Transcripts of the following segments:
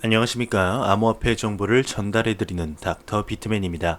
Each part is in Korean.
안녕하십니까. 암호화폐 정보를 전달해드리는 닥터 비트맨입니다.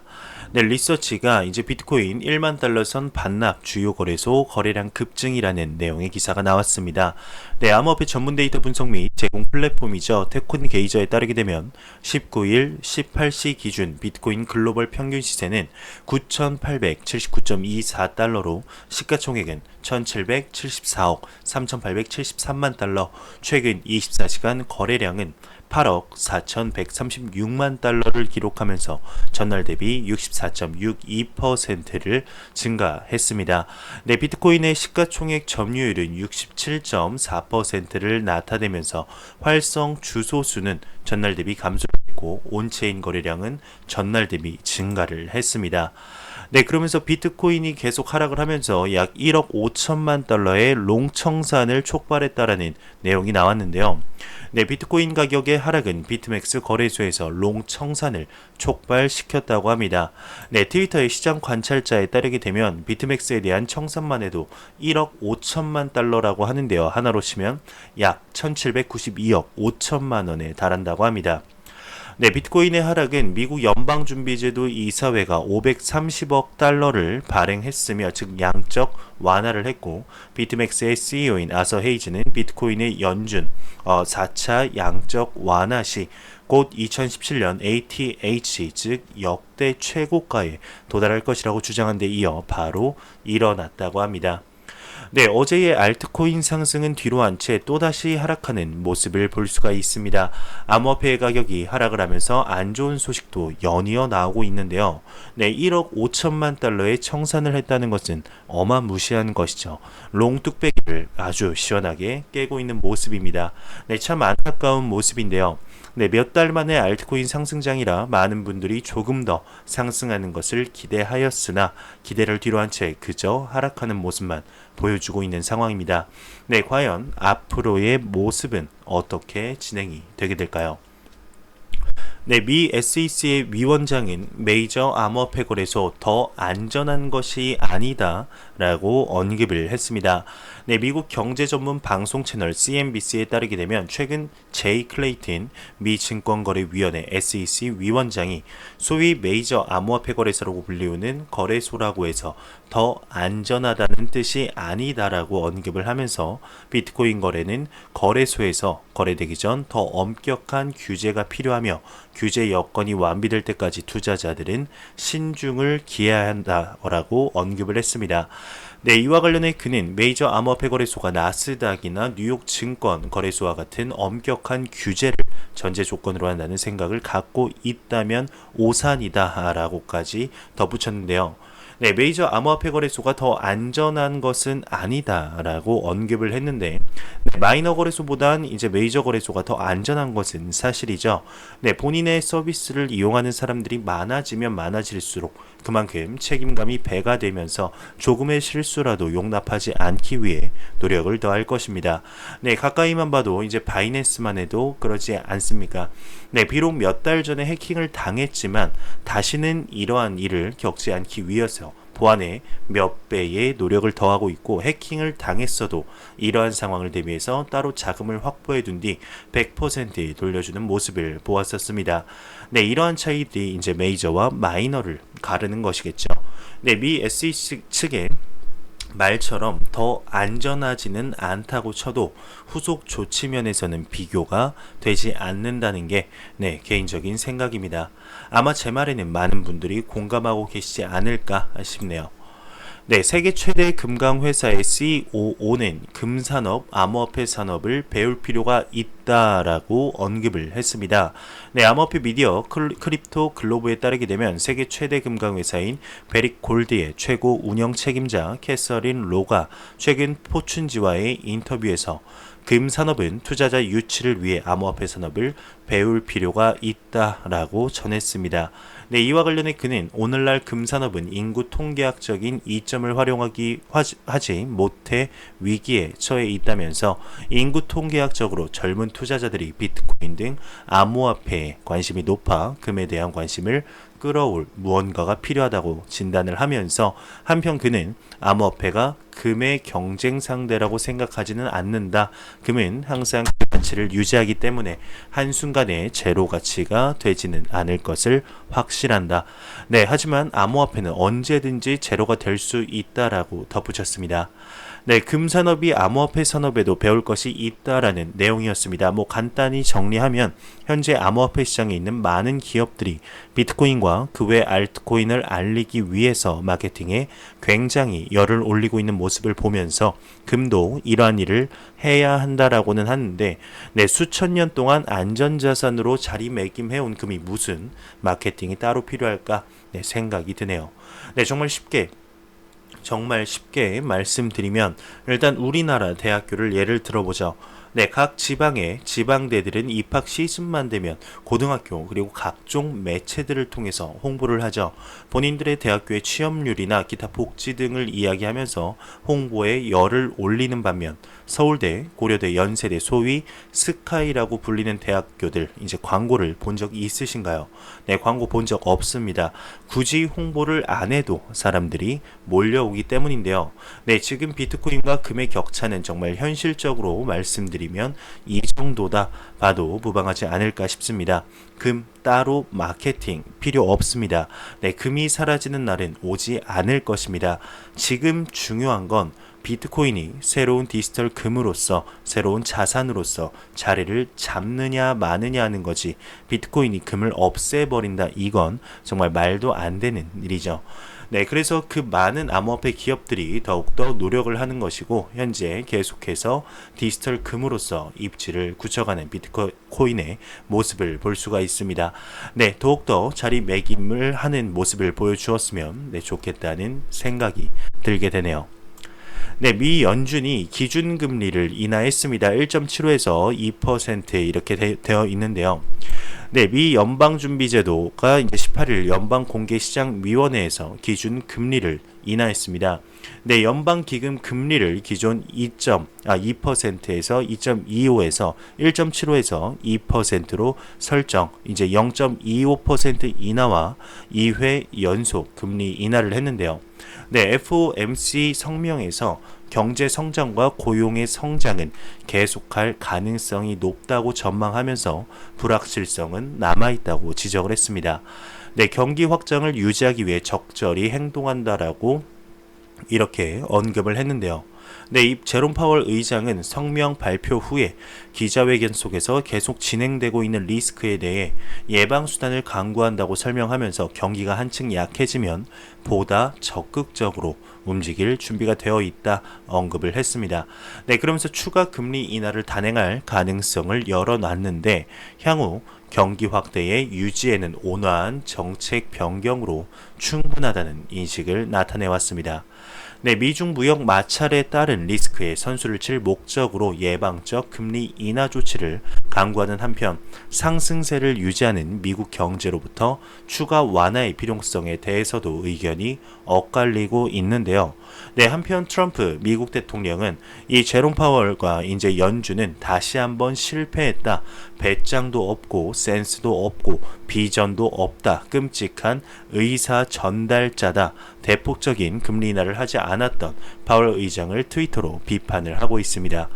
네, 리서치가 이제 비트코인 1만 달러 선 반납 주요 거래소 거래량 급증이라는 내용의 기사가 나왔습니다. 네, 암호화폐 전문 데이터 분석 및 제공 플랫폼이죠. 테콘 게이저에 따르게 되면 19일 18시 기준 비트코인 글로벌 평균 시세는 9,879.24달러로 시가총액은 1,774억 3,873만 달러, 최근 24시간 거래량은 8억 4,136만 달러를 기록하면서 전날 대비 64.62%를 증가했습니다. 네, 비트코인의 시가총액 점유율은 67.4%를 나타내면서 활성 주소 수는 전날 대비 감소했고 온체인 거래량은 전날 대비 증가를 했습니다. 네, 그러면서 비트코인이 계속 하락을 하면서 약 1억 5천만 달러의 롱청산을 촉발했다라는 내용이 나왔는데요. 네, 비트코인 가격의 하락은 비트맥스 거래소에서 롱청산을 촉발시켰다고 합니다. 네, 트위터의 시장 관찰자에 따르게 되면 비트맥스에 대한 청산만 해도 1억 5천만 달러라고 하는데요. 하나로 치면 약 1792억 5천만 원에 달한다고 합니다. 네, 비트코인의 하락은 미국 연방준비제도 이사회가 530억 달러를 발행했으며 즉 양적 완화를 했고 비트맥스의 CEO인 아서 헤이즈는 비트코인의 연준 4차 양적 완화 시 곧 2017년 ATH 즉 역대 최고가에 도달할 것이라고 주장한 데 이어 바로 일어났다고 합니다. 네, 어제의 알트코인 상승은 뒤로 한 채 또다시 하락하는 모습을 볼 수가 있습니다. 암호화폐 가격이 하락을 하면서 안 좋은 소식도 연이어 나오고 있는데요. 네, 1억 5천만 달러의 청산을 했다는 것은 어마무시한 것이죠. 롱뚝배기를 아주 시원하게 깨고 있는 모습입니다. 네, 참 안타까운 모습인데요. 네, 몇 달 만에 알트코인 상승장이라 많은 분들이 조금 더 상승하는 것을 기대하였으나 기대를 뒤로 한 채 그저 하락하는 모습만 보여주고 있는 상황입니다. 네, 과연 앞으로의 모습은 어떻게 진행이 되게 될까요? 네, 미 SEC의 위원장은 메이저 암호화폐 거래소 더 안전한 것이 아니다 라고 언급을 했습니다. 네, 미국 경제 전문 방송 채널 CNBC에 따르게 되면 최근 제이 클레이튼 미 증권거래위원회 SEC 위원장이 소위 메이저 암호화폐 거래소라고 불리우는 거래소라고 해서 더 안전하다는 뜻이 아니다라고 언급을 하면서 비트코인 거래는 거래소에서 거래되기 전 더 엄격한 규제가 필요하며 규제 여건이 완비될 때까지 투자자들은 신중을 기해야 한다라고 언급을 했습니다. 네, 이와 관련해 그는 메이저 암호화폐 거래소가 나스닥이나 뉴욕 증권 거래소와 같은 엄격한 규제를 전제 조건으로 한다는 생각을 갖고 있다면 오산이다라고까지 덧붙였는데요. 네, 메이저 암호화폐 거래소가 더 안전한 것은 아니다라고 언급을 했는데 네, 마이너 거래소보단 이제 메이저 거래소가 더 안전한 것은 사실이죠. 네, 본인의 서비스를 이용하는 사람들이 많아지면 많아질수록 그만큼 책임감이 배가 되면서 조금의 실수라도 용납하지 않기 위해 노력을 더할 것입니다. 네, 가까이만 봐도 이제 바이낸스만 해도 그러지 않습니까? 네, 비록 몇 달 전에 해킹을 당했지만 다시는 이러한 일을 겪지 않기 위해서 보안에 몇 배의 노력을 더하고 있고 해킹을 당했어도 이러한 상황을 대비해서 따로 자금을 확보해 둔 뒤 100% 돌려주는 모습을 보았었습니다. 네, 이러한 차이들이 이제 메이저와 마이너를 가르는 것이겠죠. 네, 미 SEC 측의 말처럼 더 안전하지는 않다고 쳐도 후속 조치 면에서는 비교가 되지 않는다는 게 개인적인 생각입니다. 아마 제 말에는 많은 분들이 공감하고 계시지 않을까 싶네요. 네, 세계 최대 금강 회사의 COO는 금산업, 암호화폐 산업을 배울 필요가 있다라고 언급을 했습니다. 네, 암호화폐 미디어 크립토 글로브에 따르게 되면 세계 최대 금강 회사인 베릭 골드의 최고 운영 책임자 캐서린 로가 최근 포춘지와의 인터뷰에서 금산업은 투자자 유치를 위해 암호화폐 산업을 배울 필요가 있다라고 전했습니다. 네, 이와 관련해 그는 오늘날 금산업은 인구 통계학적인 이점을 활용하지 못해 위기에 처해 있다면서 인구 통계학적으로 젊은 투자자들이 비트코인 등 암호화폐에 관심이 높아 금에 대한 관심을 끌어올 무언가가 필요하다고 진단을 하면서 한편 그는 암호화폐가 금의 경쟁 상대라고 생각하지는 않는다. 금은 항상 그 가치를 유지하기 때문에 한순간에 제로 가치가 되지는 않을 것을 확신한다. 네, 하지만 암호화폐는 언제든지 제로가 될 수 있다라고 덧붙였습니다. 네, 금산업이 암호화폐 산업에도 배울 것이 있다라는 내용이었습니다. 간단히 정리하면 현재 암호화폐 시장에 있는 많은 기업들이 비트코인과 그 외 알트코인을 알리기 위해서 마케팅에 굉장히 열을 올리고 있는 모습을 보면서 금도 이러한 일을 해야 한다라고는 하는데, 네, 수천 년 동안 안전자산으로 자리매김해온 금이 무슨 마케팅이 따로 필요할까? 네, 생각이 드네요. 네, 정말 쉽게 말씀드리면 일단 우리나라 대학교를 예를 들어보죠. 네, 각 지방의 지방대들은 입학 시즌만 되면 고등학교 그리고 각종 매체들을 통해서 홍보를 하죠. 본인들의 대학교의 취업률이나 기타 복지 등을 이야기하면서 홍보에 열을 올리는 반면 서울대, 고려대, 연세대 소위 스카이라고 불리는 대학교들 이제 광고를 본 적 있으신가요? 네, 광고 본 적 없습니다. 굳이 홍보를 안 해도 사람들이 몰려오기 때문인데요. 네, 지금 비트코인과 금의 격차는 정말 현실적으로 말씀드리면 이 정도다 봐도 무방하지 않을까 싶습니다. 금 따로 마케팅 필요 없습니다. 네, 금이 사라지는 날은 오지 않을 것입니다. 지금 중요한 건 비트코인이 새로운 디지털 금으로서 새로운 자산으로서 자리를 잡느냐 마느냐 하는 거지, 비트코인이 금을 없애버린다 이건 정말 말도 안 되는 일이죠. 네, 그래서 그 많은 암호화폐 기업들이 더욱더 노력을 하는 것이고 현재 계속해서 디지털 금으로서 입지를 굳혀가는 비트코인의 모습을 볼 수가 있습니다. 네, 더욱더 자리매김을 하는 모습을 보여주었으면 좋겠다는 생각이 들게 되네요. 네, 미 연준이 기준금리를 인하했습니다. 1.75에서 2% 이렇게 되어 있는데요. 네, 미 연방준비제도가 이제 18일 연방공개시장위원회에서 기준금리를 인하했습니다. 네, 연방기금 금리를 기존 2%에서 2.25에서 1.75에서 2%로 설정, 이제 0.25% 인하와 2회 연속 금리 인하를 했는데요. 네, FOMC 성명에서 경제 성장과 고용의 성장은 계속할 가능성이 높다고 전망하면서 불확실성은 남아있다고 지적을 했습니다. 네, 경기 확장을 유지하기 위해 적절히 행동한다라고 이렇게 언급을 했는데요. 네, 이 제롬 파월 의장은 성명 발표 후에 기자회견 속에서 계속 진행되고 있는 리스크에 대해 예방수단을 강구한다고 설명하면서 경기가 한층 약해지면 보다 적극적으로 움직일 준비가 되어 있다 언급을 했습니다. 네, 그러면서 추가 금리 인하를 단행할 가능성을 열어놨는데 향후 경기 확대의 유지에는 온화한 정책 변경으로 충분하다는 인식을 나타내왔습니다. 네, 미중 무역 마찰에 따른 리스크에 선수를 칠 목적으로 예방적 금리 인하 조치를 강구하는 한편 상승세를 유지하는 미국 경제로부터 추가 완화의 필요성에 대해서도 의견이 엇갈리고 있는데요. 네, 한편 트럼프 미국 대통령은 이 제롬 파월과 이제 연준은 다시 한번 실패했다. 배짱도 없고 센스도 없고 비전도 없다. 끔찍한 의사 전달자다. 대폭적인 금리 인하를 하지 않았던 파월 의장을 트위터로 비판을 하고 있습니다.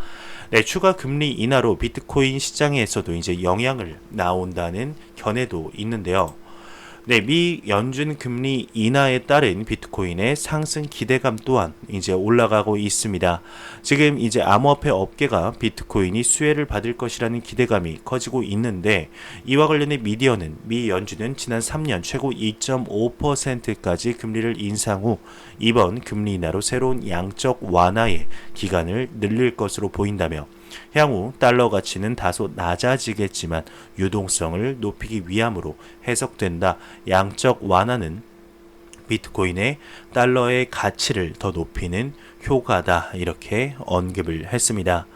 네, 추가 금리 인하로 비트코인 시장에서도 이제 영향을 나온다는 견해도 있는데요. 네, 미 연준 금리 인하에 따른 비트코인의 상승 기대감 또한 이제 올라가고 있습니다. 지금 이제 암호화폐 업계가 비트코인이 수혜를 받을 것이라는 기대감이 커지고 있는데 이와 관련해 미디어는 미 연준은 지난 3년 최고 2.5%까지 금리를 인상 후 이번 금리 인하로 새로운 양적 완화의 기간을 늘릴 것으로 보인다며 향후 달러 가치는 다소 낮아지겠지만 유동성을 높이기 위함으로 해석된다. 양적 완화는 비트코인의 달러의 가치를 더 높이는 효과다. 이렇게 언급을 했습니다.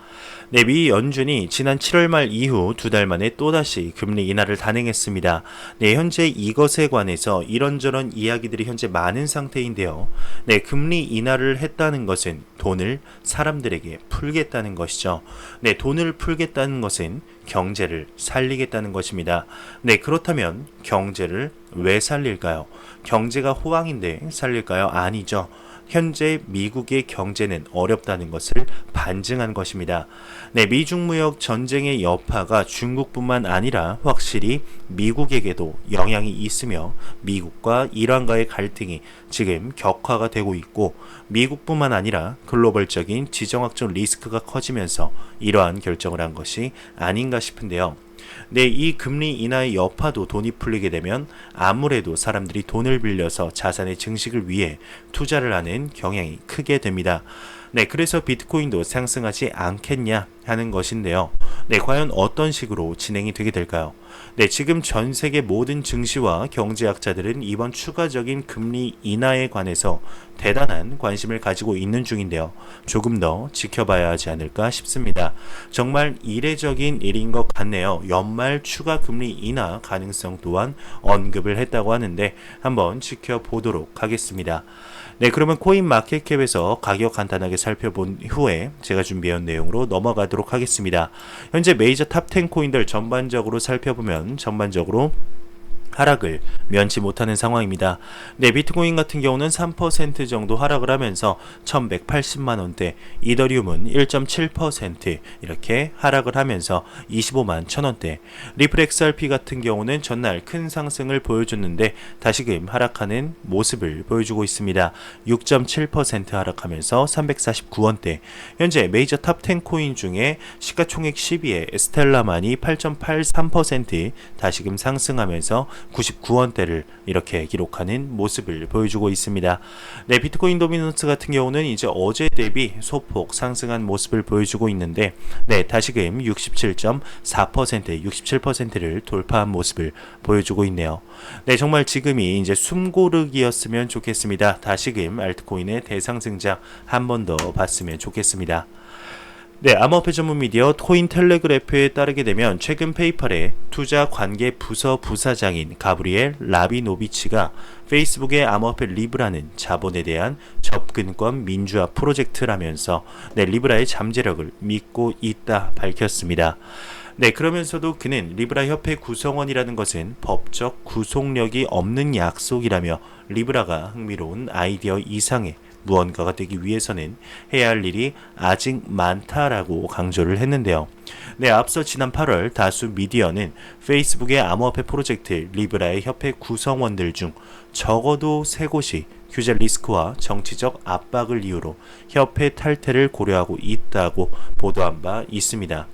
네, 미 연준이 지난 7월 말 이후 2달 만에 또다시 금리 인하를 단행했습니다. 네, 현재 이것에 관해서 이런저런 이야기들이 현재 많은 상태인데요. 네, 금리 인하를 했다는 것은 돈을 사람들에게 풀겠다는 것이죠. 네, 돈을 풀겠다는 것은 경제를 살리겠다는 것입니다. 네, 그렇다면 경제를 왜 살릴까요? 경제가 호황인데 살릴까요? 아니죠. 현재 미국의 경제는 어렵다는 것을 반증한 것입니다. 네, 미중 무역 전쟁의 여파가 중국뿐만 아니라 확실히 미국에게도 영향이 있으며 미국과 이란과의 갈등이 지금 격화가 되고 있고 미국뿐만 아니라 글로벌적인 지정학적 리스크가 커지면서 이러한 결정을 한 것이 아닌가 싶은데요. 네, 이 금리 인하의 여파도 돈이 풀리게 되면 아무래도 사람들이 돈을 빌려서 자산의 증식을 위해 투자를 하는 경향이 크게 됩니다. 네, 그래서 비트코인도 상승하지 않겠냐 하는 것인데요. 네, 과연 어떤 식으로 진행이 되게 될까요? 네, 지금 전 세계 모든 증시와 경제학자들은 이번 추가적인 금리 인하에 관해서 대단한 관심을 가지고 있는 중인데요. 조금 더 지켜봐야 하지 않을까 싶습니다. 정말 이례적인 일인 것 같네요. 연말 추가 금리 인하 가능성 또한 언급을 했다고 하는데 한번 지켜보도록 하겠습니다. 네, 그러면 코인 마켓캡에서 가격 간단하게 살펴본 후에 제가 준비한 내용으로 넘어가도록 하겠습니다. 현재 메이저 탑 10 코인들 전반적으로 살펴보면 전반적으로 하락을 면치 못하는 상황입니다. 네, 비트코인 같은 경우는 3% 정도 하락을 하면서 1180만 원대, 이더리움은 1.7% 이렇게 하락을 하면서 25만 1000원대, 리플 XRP 같은 경우는 전날 큰 상승을 보여줬는데 다시금 하락하는 모습을 보여주고 있습니다. 6.7% 하락하면서 349원대. 현재 메이저 탑 10 코인 중에 시가총액 10위의 스텔라만이 8.83% 다시금 상승하면서 99원대를 이렇게 기록하는 모습을 보여주고 있습니다. 네, 비트코인 도미넌스 같은 경우는 이제 어제 대비 소폭 상승한 모습을 보여주고 있는데, 네, 다시금 67.4%, 67%를 돌파한 모습을 보여주고 있네요. 네, 정말 지금이 이제 숨고르기였으면 좋겠습니다. 다시금 알트코인의 대상승장 한 번 더 봤으면 좋겠습니다. 네, 암호화폐 전문 미디어 코인텔레그래프에 따르게 되면 최근 페이팔의 투자 관계 부서 부사장인 가브리엘 라비노비치가 페이스북의 암호화폐 리브라는 자본에 대한 접근권 민주화 프로젝트라면서 네, 리브라의 잠재력을 믿고 있다 밝혔습니다. 네, 그러면서도 그는 리브라 협회 구성원이라는 것은 법적 구속력이 없는 약속이라며 리브라가 흥미로운 아이디어 이상의 무언가가 되기 위해서는 해야 할 일이 아직 많다라고 강조를 했는데요. 네, 앞서 지난 8월 다수 미디어는 페이스북의 암호화폐 프로젝트 리브라의 협회 구성원들 중 적어도 3곳이 규제 리스크와 정치적 압박을 이유로 협회 탈퇴를 고려하고 있다고 보도한 바 있습니다.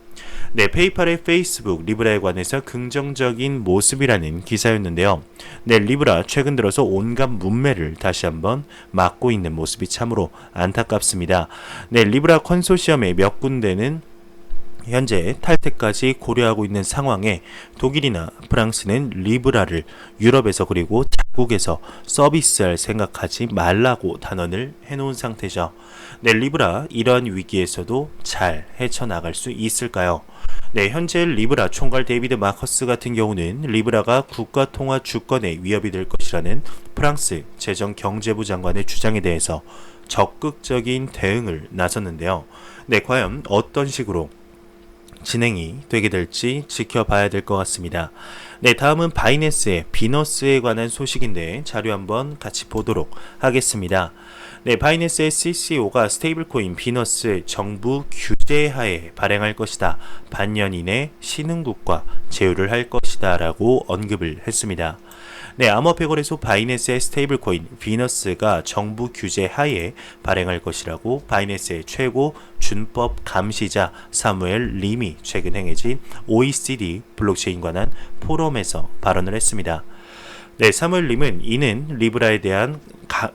네, 페이팔의 페이스북 리브라에 관해서 긍정적인 모습이라는 기사였는데요. 네, 리브라 최근 들어서 온갖 문매를 다시 한번 막고 있는 모습이 참으로 안타깝습니다. 네, 리브라 컨소시엄의 몇 군데는 현재 탈퇴까지 고려하고 있는 상황에 독일이나 프랑스는 리브라를 유럽에서 그리고 자국에서 서비스할 생각하지 말라고 단언을 해놓은 상태죠. 네, 리브라 이러한 위기에서도 잘 헤쳐나갈 수 있을까요? 네, 현재 리브라 총괄 데이비드 마커스 같은 경우는 리브라가 국가통화 주권에 위협이 될 것이라는 프랑스 재정경제부 장관의 주장에 대해서 적극적인 대응을 나섰는데요. 네, 과연 어떤 식으로 진행이 되게 될지 지켜봐야 될 것 같습니다. 네, 다음은 바이낸스의 비너스에 관한 소식인데 자료 한번 같이 보도록 하겠습니다. 네, 바이낸스의 CCO가 스테이블코인 비너스 정부 규제하에 발행할 것이다. 반년 이내 신흥국과 제휴를 할 것이다 라고 언급을 했습니다. 네, 암호화폐 거래소 바이낸스의 스테이블코인 비너스가 정부 규제 하에 발행할 것이라고 바이낸스의 최고 준법 감시자 사무엘 림이 최근 행해진 OECD 블록체인 관한 포럼에서 발언을 했습니다. 네, 사무엘 림은 이는 리브라에 대한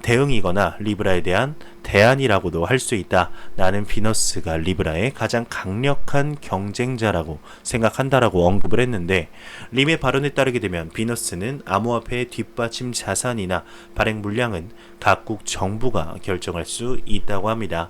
대응이거나 리브라에 대한 대안이라고도 할 수 있다. 나는 비너스가 리브라의 가장 강력한 경쟁자라고 생각한다라고 언급을 했는데, 림의 발언에 따르게 되면 비너스는 암호화폐의 뒷받침 자산이나 발행 물량은 각국 정부가 결정할 수 있다고 합니다.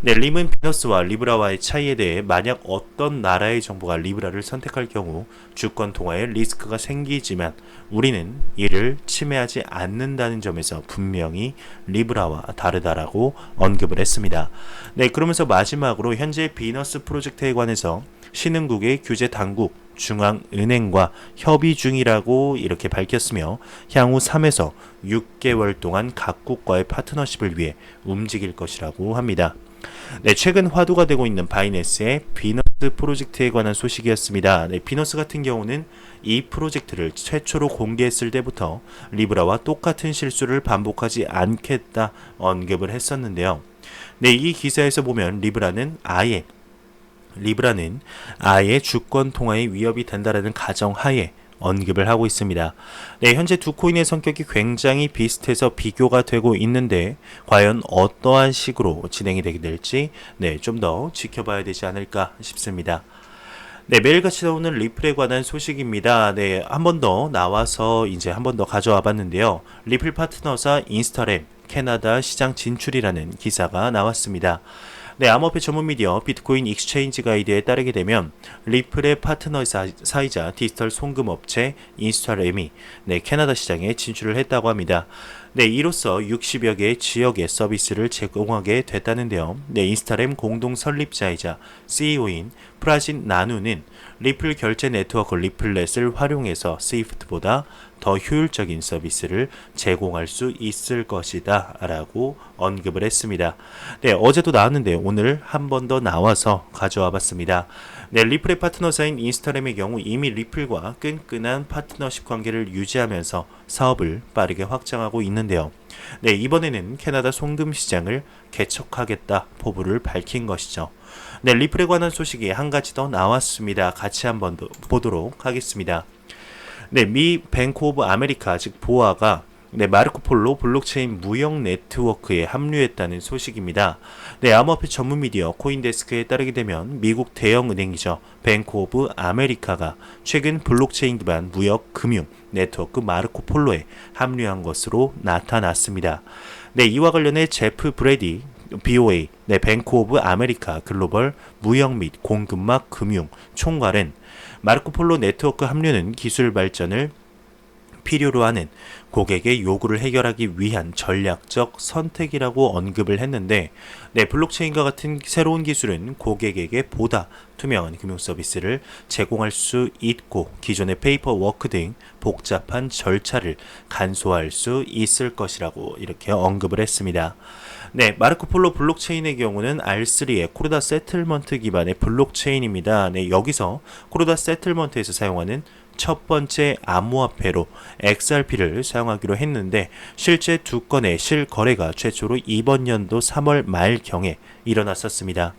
네, 림은 비너스와 리브라와의 차이에 대해 만약 어떤 나라의 정부가 리브라를 선택할 경우 주권 통화에 리스크가 생기지만 우리는 이를 침해하지 않는다는 점에서 분명히 리브라와 다르다라고 언급을 했습니다. 네, 그러면서 마지막으로 현재 비너스 프로젝트에 관해서 신흥국의 규제 당국 중앙은행과 협의 중이라고 이렇게 밝혔으며 향후 3에서 6개월 동안 각국과의 파트너십을 위해 움직일 것이라고 합니다. 네, 최근 화두가 되고 있는 바이낸스의 비너스 프로젝트에 관한 소식이었습니다. 네, 비너스 같은 경우는 이 프로젝트를 최초로 공개했을 때부터 리브라와 똑같은 실수를 반복하지 않겠다 언급을 했었는데요. 네, 이 기사에서 보면 리브라는 아예 주권 통화의 위협이 된다라는 가정하에 언급을 하고 있습니다. 네, 현재 두 코인의 성격이 굉장히 비슷해서 비교가 되고 있는데 과연 어떠한 식으로 진행이 되게 될지 좀 더 지켜봐야 되지 않을까 싶습니다. 네, 매일같이 나오는 리플에 관한 소식입니다. 네, 한 번 더 나와서 이제 한 번 더 가져와 봤는데요. 리플 파트너사 인스타램 캐나다 시장 진출이라는 기사가 나왔습니다. 네, 암호화폐 전문 미디어 비트코인 익스체인지 가이드에 따르게 되면 리플의 파트너사이자 디지털 송금업체 인스타램이 캐나다 시장에 진출을 했다고 합니다. 네, 이로써 60여 개의 지역의 서비스를 제공하게 됐다는데요. 네, 인스타램 공동 설립자이자 CEO인 프라진 나누는 리플 결제 네트워크 리플렛을 활용해서 스위프트보다 더 효율적인 서비스를 제공할 수 있을 것이다 라고 언급을 했습니다. 네, 어제도 나왔는데 오늘 한 번 더 나와서 가져와 봤습니다. 네, 리플의 파트너사인 인스타램의 경우 이미 리플과 끈끈한 파트너십 관계를 유지하면서 사업을 빠르게 확장하고 있는데요. 네, 이번에는 캐나다 송금 시장을 개척하겠다 포부를 밝힌 것이죠. 네, 리플에 관한 소식이 한 가지 더 나왔습니다. 같이 한번 더 보도록 하겠습니다. 네, 미 뱅크 오브 아메리카 즉 보아가 마르코폴로 블록체인 무역 네트워크에 합류했다는 소식입니다. 네, 암호화폐 전문 미디어 코인데스크에 따르게 되면 미국 대형 은행이죠. 뱅크 오브 아메리카가 최근 블록체인 기반 무역 금융 네트워크 마르코폴로에 합류한 것으로 나타났습니다. 네, 이와 관련해 제프 브래디 BOA, 뱅크 오브 아메리카 글로벌 무역 및 공급망 금융 총괄은 마르코폴로 네트워크 합류는 기술 발전을 필요로 하는 고객의 요구를 해결하기 위한 전략적 선택이라고 언급을 했는데, 블록체인과 같은 새로운 기술은 고객에게 보다 투명한 금융 서비스를 제공할 수 있고 기존의 페이퍼워크 등 복잡한 절차를 간소화할 수 있을 것이라고 이렇게 언급을 했습니다. 네, 마르코폴로 블록체인의 경우는 R3의 코르다 세틀먼트 기반의 블록체인입니다. 네, 여기서 코르다 세틀먼트에서 사용하는 첫 번째 암호화폐로 XRP를 사용하기로 했는데 실제 두 건의 실거래가 최초로 이번 연도 3월 말경에 일어났었습니다.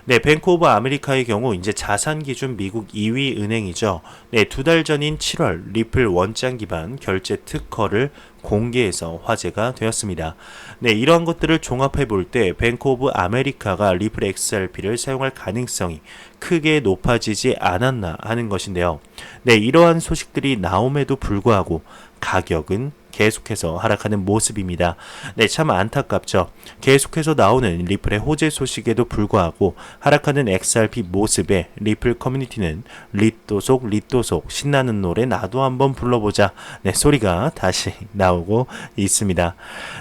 네, 뱅크 오브 아메리카의 경우 이제 자산 기준 미국 2위 은행이죠. 네, 두 달 전인 7월 리플 원장 기반 결제 특허를 공개해서 화제가 되었습니다. 네, 이러한 것들을 종합해 볼 때 뱅크 오브 아메리카가 리플 XRP를 사용할 가능성이 크게 높아지지 않았나 하는 것인데요. 네, 이러한 소식들이 나옴에도 불구하고 가격은 계속해서 하락하는 모습입니다. 네, 참 안타깝죠. 계속해서 나오는 리플의 호재 소식에도 불구하고 하락하는 XRP 모습에 리플 커뮤니티는 리또속 신나는 노래 나도 한번 불러보자 소리가 다시 나오고 있습니다.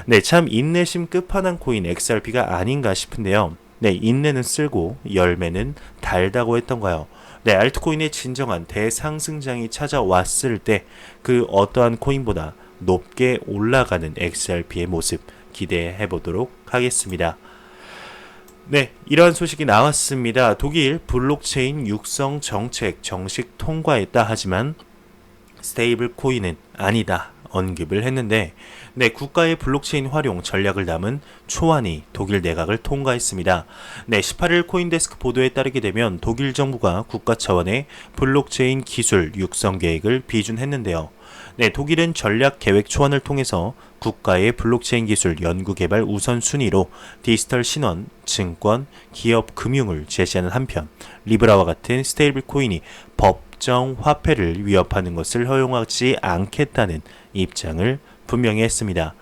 네, 참 인내심 끝판왕 코인 XRP가 아닌가 싶은데요. 네, 인내는 쓸고 열매는 달다고 했던가요? 네, 알트코인의 진정한 대상승장이 찾아왔을 때 그 어떠한 코인보다 높게 올라가는 XRP의 모습 기대해 보도록 하겠습니다. 네, 이러한 소식이 나왔습니다. 독일 블록체인 육성 정책 정식 통과했다 하지만 스테이블 코인은 아니다 언급을 했는데, 네, 국가의 블록체인 활용 전략을 담은 초안이 독일 내각을 통과했습니다. 네, 18일 코인데스크 보도에 따르게 되면 독일 정부가 국가 차원의 블록체인 기술 육성 계획을 비준했는데요. 네, 독일은 전략 계획 초안을 통해서 국가의 블록체인 기술 연구 개발 우선순위로 디지털 신원, 증권, 기업 금융을 제시하는 한편 리브라와 같은 스테이블 코인이 법정 화폐를 위협하는 것을 허용하지 않겠다는 입장을 분명히 했습니다.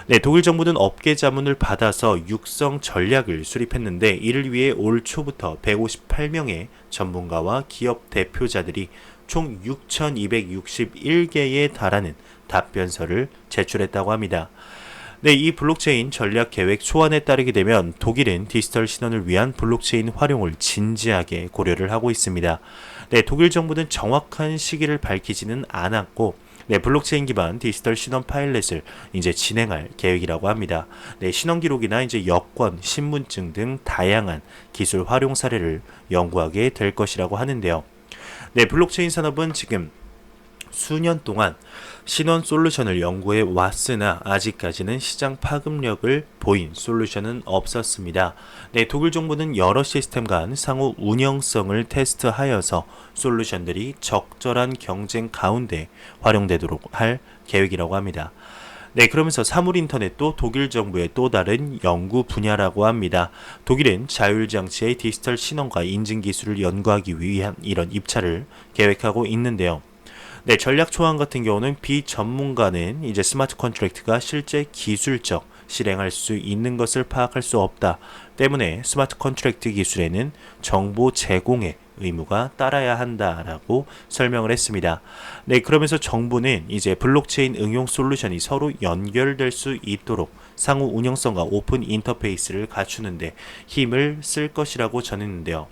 네, 독일 정부는 업계 자문을 받아서 육성 전략을 수립했는데 이를 위해 올 초부터 158명의 전문가와 기업 대표자들이 총 6,261개에 달하는 답변서를 제출했다고 합니다. 네, 이 블록체인 전략 계획 초안에 따르게 되면 독일은 디지털 신원을 위한 블록체인 활용을 진지하게 고려를 하고 있습니다. 네, 독일 정부는 정확한 시기를 밝히지는 않았고 네, 블록체인 기반 디지털 신원 파일럿을 이제 진행할 계획이라고 합니다. 네, 신원 기록이나 이제 여권, 신분증 등 다양한 기술 활용 사례를 연구하게 될 것이라고 하는데요. 네, 블록체인 산업은 지금 수년 동안 신원 솔루션을 연구해 왔으나 아직까지는 시장 파급력을 보인 솔루션은 없었습니다. 네, 독일 정부는 여러 시스템 간 상호 운영성을 테스트하여서 솔루션들이 적절한 경쟁 가운데 활용되도록 할 계획이라고 합니다. 네, 그러면서 사물 인터넷도 독일 정부의 또 다른 연구 분야라고 합니다. 독일은 자율장치의 디지털 신원과 인증 기술을 연구하기 위한 이런 입찰을 계획하고 있는데요. 네, 전략 초안 같은 경우는 비전문가는 이제 스마트 컨트랙트가 실제 기술적 실행할 수 있는 것을 파악할 수 없다 때문에 스마트 컨트랙트 기술에는 정보 제공의 의무가 따라야 한다라고 설명을 했습니다. 네, 그러면서 정부는 이제 블록체인 응용 솔루션이 서로 연결될 수 있도록 상호 운영성과 오픈 인터페이스를 갖추는데 힘을 쓸 것이라고 전했는데요.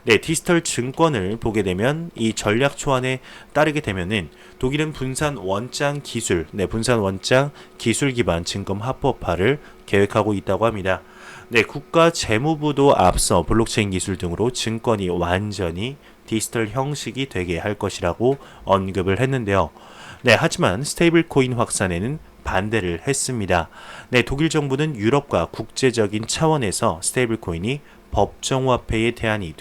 네, 디지털 증권을 보게 되면 이 전략 초안에 따르게 되면은 독일은 분산 원장 기술, 분산 원장 기술 기반 증권 합법화를 계획하고 있다고 합니다. 네, 국가 재무부도 앞서 블록체인 기술 등으로 증권이 완전히 디지털 형식이 되게 할 것이라고 언급을 했는데요. 네, 하지만 스테이블 코인 확산에는 반대를 했습니다. 네, 독일 정부는 유럽과 국제적인 차원에서 스테이블 코인이 법정화폐의 대안이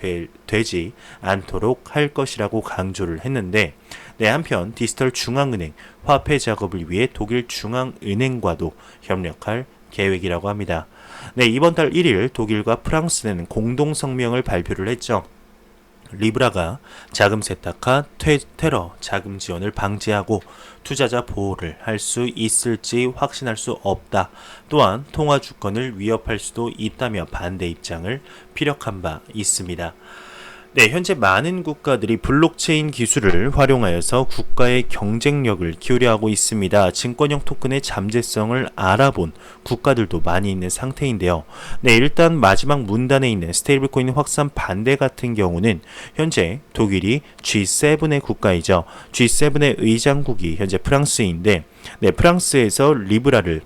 되지 않도록 할 것이라고 강조를 했는데 네, 한편 디지털 중앙은행 화폐 작업을 위해 독일 중앙은행과도 협력할 계획이라고 합니다. 네, 이번 달 1일 독일과 프랑스는 공동 성명을 발표를 했죠. 리브라가 자금 세탁과 테러 자금 지원을 방지하고 투자자 보호를 할 수 있을지 확신할 수 없다. 또한 통화 주권을 위협할 수도 있다며 반대 입장을 피력한 바 있습니다. 네, 현재 많은 국가들이 블록체인 기술을 활용하여서 국가의 경쟁력을 키우려 하고 있습니다. 증권형 토큰의 잠재성을 알아본 국가들도 많이 있는 상태인데요. 네, 일단 마지막 문단에 있는 스테이블 코인 확산 반대 같은 경우는 현재 독일이 G7의 국가이죠. G7의 의장국이 현재 프랑스인데, 네, 프랑스에서 리브라를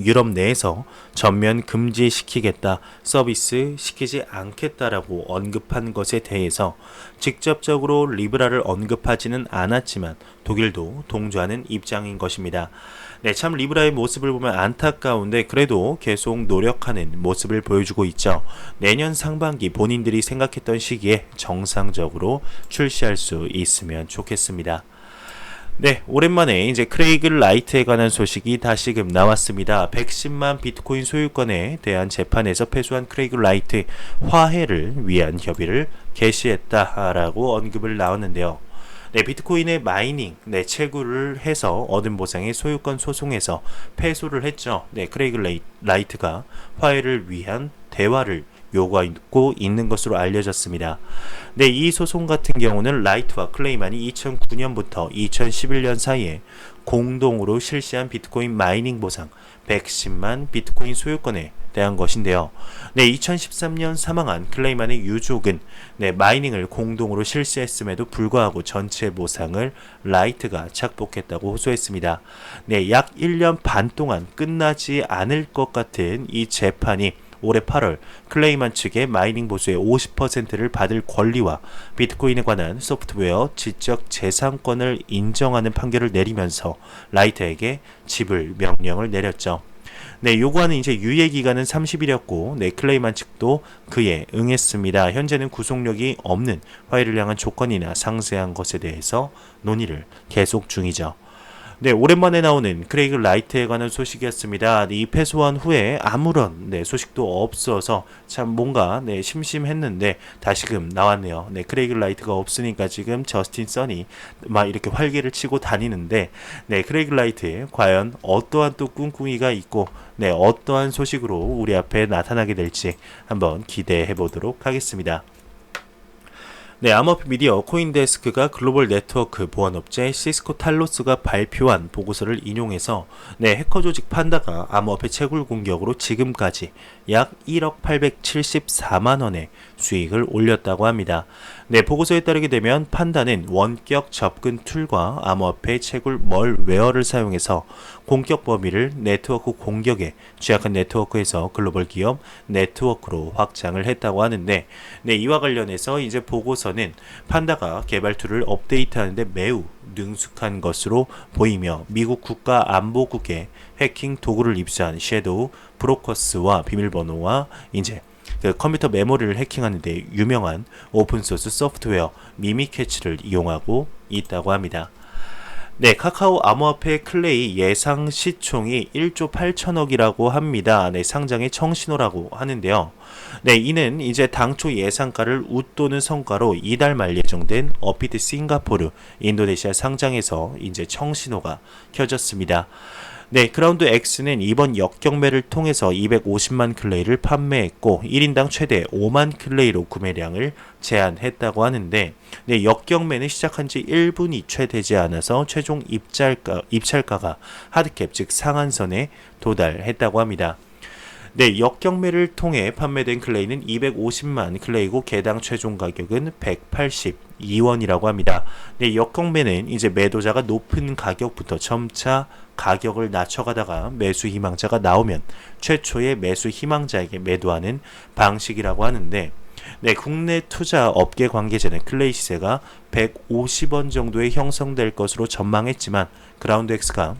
유럽 내에서 전면 금지시키겠다, 서비스 시키지 않겠다라고 언급한 것에 대해서 직접적으로 리브라를 언급하지는 않았지만 독일도 동조하는 입장인 것입니다. 네, 참 리브라의 모습을 보면 안타까운데 그래도 계속 노력하는 모습을 보여주고 있죠. 내년 상반기 본인들이 생각했던 시기에 정상적으로 출시할 수 있으면 좋겠습니다. 네, 오랜만에 이제 크레이그 라이트에 관한 소식이 다시금 나왔습니다. 110만 비트코인 소유권에 대한 재판에서 패소한 크레이그 라이트 화해를 위한 협의를 개시했다라고 언급을 나왔는데요. 네, 비트코인의 마이닝, 채굴을 해서 얻은 보상의 소유권 소송에서 패소를 했죠. 네, 크레이그 라이트가 화해를 위한 대화를 요구하고 있는 것으로 알려졌습니다. 네, 이 소송 같은 경우는 라이트와 클레이만이 2009년부터 2011년 사이에 공동으로 실시한 비트코인 마이닝 보상 110만 비트코인 소유권에 대한 것인데요. 네, 2013년 사망한 클레이만의 유족은 마이닝을 공동으로 실시했음에도 불구하고 전체 보상을 라이트가 착복했다고 호소했습니다. 네, 약 1년 반 동안 끝나지 않을 것 같은 이 재판이 올해 8월 클레이만 측의 마이닝 보수의 50%를 받을 권리와 비트코인에 관한 소프트웨어 지적 재산권을 인정하는 판결을 내리면서 라이트에게 지불 명령을 내렸죠. 네, 요구하는 이제 유예 기간은 30일이었고, 클레이만 측도 그에 응했습니다. 현재는 구속력이 없는 화해를 향한 조건이나 상세한 것에 대해서 논의를 계속 중이죠. 네, 오랜만에 나오는 크레이그 라이트에 관한 소식이었습니다. 이 패소한 후에 아무런 소식도 없어서 참 뭔가 심심했는데 다시금 나왔네요. 네, 크레이그 라이트가 없으니까 지금 저스틴 선이 막 이렇게 활기를 치고 다니는데 크레이그 라이트에 과연 어떠한 또 꿍꿍이가 있고 어떠한 소식으로 우리 앞에 나타나게 될지 한번 기대해 보도록 하겠습니다. 암호화폐 미디어 코인데스크가 글로벌 네트워크 보안업체 시스코 탈로스가 발표한 보고서를 인용해서 해커 조직 판다가 암호화폐 채굴 공격으로 지금까지 약 1억 874만 원의 수익을 올렸다고 합니다. 보고서에 따르게 되면 판다는 원격 접근 툴과 암호화폐 채굴 멀웨어를 사용해서 공격 범위를 네트워크 공격에 취약한 네트워크에서 글로벌 기업 네트워크로 확장을 했다고 하는데 이와 관련해서 이제 보고서는 판다가 개발 툴을 업데이트하는데 매우 능숙한 것으로 보이며 미국 국가안보국에 해킹 도구를 입수한 섀도우 브로커스와 비밀번호와 이제 그 컴퓨터 메모리를 해킹하는 데 유명한 오픈소스 소프트웨어 미미캐치를 이용하고 있다고 합니다. 카카오 암호화폐 클레이 예상 시총이 1조 8천억이라고 합니다. 상장의 청신호라고 하는데요. 이는 이제 당초 예상가를 웃도는 성과로 이달 말 예정된 업비트 싱가포르 인도네시아 상장에서 이제 청신호가 켜졌습니다. 그라운드 X는 이번 역경매를 통해서 250만 클레이를 판매했고 1인당 최대 5만 클레이로 구매량을 제한했다고 하는데 역경매는 시작한 지 1분이 채 되지 않아서 최종 입찰가가 하드캡 즉 상한선에 도달했다고 합니다. 역경매를 통해 판매된 클레이는 250만 클레이고 개당 최종 가격은 182원이라고 합니다. 역경매는 이제 매도자가 높은 가격부터 점차 가격을 낮춰가다가 매수 희망자가 나오면 최초의 매수 희망자에게 매도하는 방식이라고 하는데 국내 투자 업계 관계자는 클레이 시세가 150원 정도에 형성될 것으로 전망했지만 그라운드X가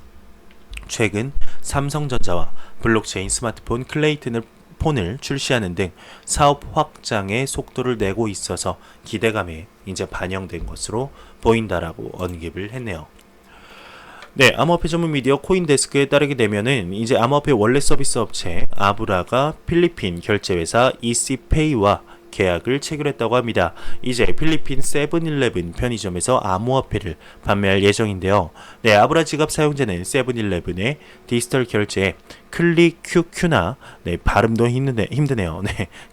최근 삼성전자와 블록체인 스마트폰 클레이튼을 폰을 출시하는 등 사업 확장의 속도를 내고 있어서 기대감에 이제 반영된 것으로 보인다라고 언급을 했네요. 암호화폐 전문 미디어 코인데스크에 따르게 되면은 이제 암호화폐 원래 서비스 업체 아브라가 필리핀 결제회사 이시페이와 계약을 체결했다고 합니다. 이제 필리핀 세븐일레븐 편의점에서 암호화폐를 판매할 예정인데요. 아브라 지갑 사용자는 세븐일레븐의 디지털 결제 클릭QQ나 발음도 힘드네요.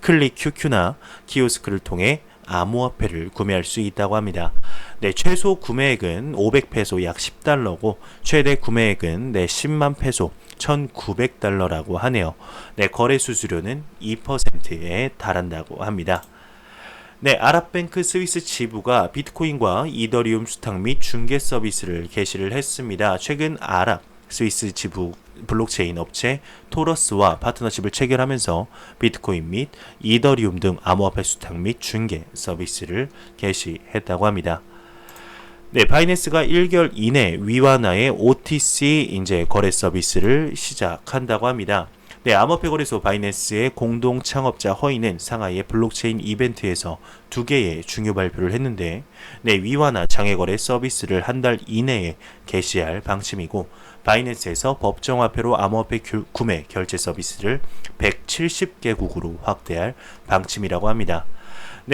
클릭QQ나 키오스크를 통해 암호화폐를 구매할 수 있다고 합니다. 최소 구매액은 500페소 약 10달러고 최대 구매액은 10만 페소 1,900달러라고 하네요. 거래 수수료는 2%에 달한다고 합니다. 아랍뱅크 스위스 지부가 비트코인과 이더리움 수탁 및 중개 서비스를 개시를 했습니다. 최근 아랍 스위스 지부 블록체인 업체 토러스와 파트너십을 체결하면서 비트코인 및 이더리움 등 암호화폐 수탁 및 중개 서비스를 개시했다고 합니다. 바이낸스가 1개월 이내 위완화의 OTC 이제 거래 서비스를 시작한다고 합니다. 암호화폐 거래소 바이낸스의 공동 창업자 허이는 상하이의 블록체인 이벤트에서 2개의 중요 발표를 했는데 위완화 장외거래 서비스를 한 달 이내에 개시할 방침이고 바이낸스에서 법정화폐로 암호화폐 구매 결제 서비스를 170개국으로 확대할 방침이라고 합니다.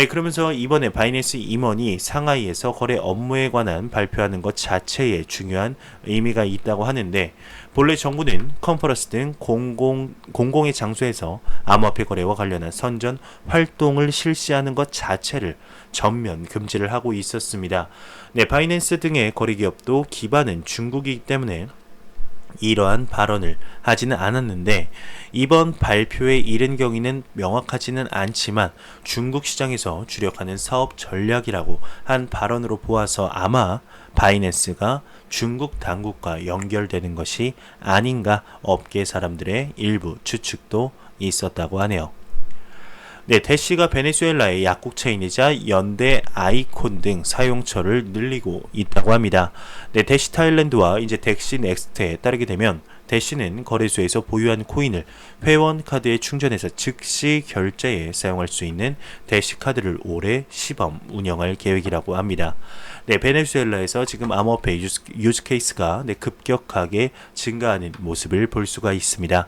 그러면서 이번에 바이낸스 임원이 상하이에서 거래 업무에 관한 발표하는 것 자체에 중요한 의미가 있다고 하는데 본래 정부는 컨퍼런스 등 공공의 장소에서 암호화폐 거래와 관련한 선전 활동을 실시하는 것 자체를 전면 금지를 하고 있었습니다. 바이낸스 등의 거래 기업도 기반은 중국이기 때문에 이러한 발언을 하지는 않았는데 이번 발표에 이른 경위는 명확하지는 않지만 중국 시장에서 주력하는 사업 전략이라고 한 발언으로 보아서 아마 바이낸스가 중국 당국과 연결되는 것이 아닌가 업계 사람들의 일부 추측도 있었다고 하네요. 대시가 베네수엘라의 약국 체인이자 연대 아이콘 등 사용처를 늘리고 있다고 합니다. 대시 타일랜드와 이제 덱시 넥스트에 따르게 되면 대시는 거래소에서 보유한 코인을 회원 카드에 충전해서 즉시 결제에 사용할 수 있는 대시 카드를 올해 시범 운영할 계획이라고 합니다. 네, 베네수엘라에서 지금 암호화폐 유즈 케이스가 급격하게 증가하는 모습을 볼 수가 있습니다.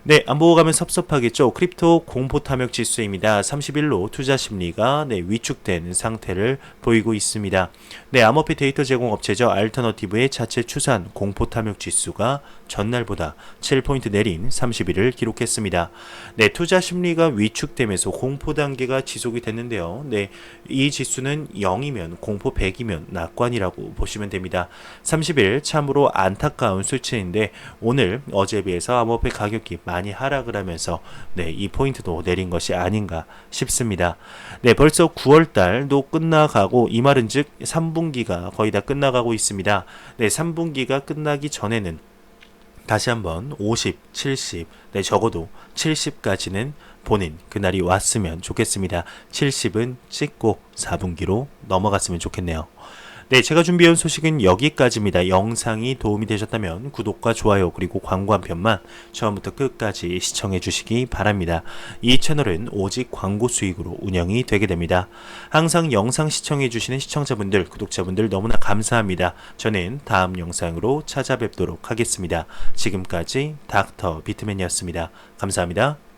네, 안 보고 가면 섭섭하겠죠. 크립토 공포 탐욕 지수입니다. 30일로 투자 심리가 위축된 상태를 보이고 있습니다. 네, 암호화폐 데이터 제공 업체죠. 알터너티브의 자체 추산 공포 탐욕 지수가 전날보다 7포인트 내린 30일을 기록했습니다. 네, 투자 심리가 위축되면서 공포 단계가 지속이 됐는데요. 네, 이 지수는 0이면 공포 100이면 낙관이라고 보시면 됩니다. 30일 참으로 안타까운 수치인데 오늘 어제에 비해서 암호화폐 가격이 많이 하락을 하면서 이 포인트도 내린 것이 아닌가 싶습니다. 네, 벌써 9월달도 끝나가고 이 말은즉 3분기가 거의 다 끝나가고 있습니다. 네, 3분기가 끝나기 전에는 다시 한번 50, 70, 적어도 70까지는 보는 그날이 왔으면 좋겠습니다. 70은 찍고 4분기로 넘어갔으면 좋겠네요. 네, 제가 준비한 소식은 여기까지입니다. 영상이 도움이 되셨다면 구독과 좋아요 그리고 광고 한 편만 처음부터 끝까지 시청해 주시기 바랍니다. 이 채널은 오직 광고 수익으로 운영이 되게 됩니다. 항상 영상 시청해 주시는 시청자분들, 구독자분들 너무나 감사합니다. 저는 다음 영상으로 찾아뵙도록 하겠습니다. 지금까지 닥터 비트맨이었습니다. 감사합니다.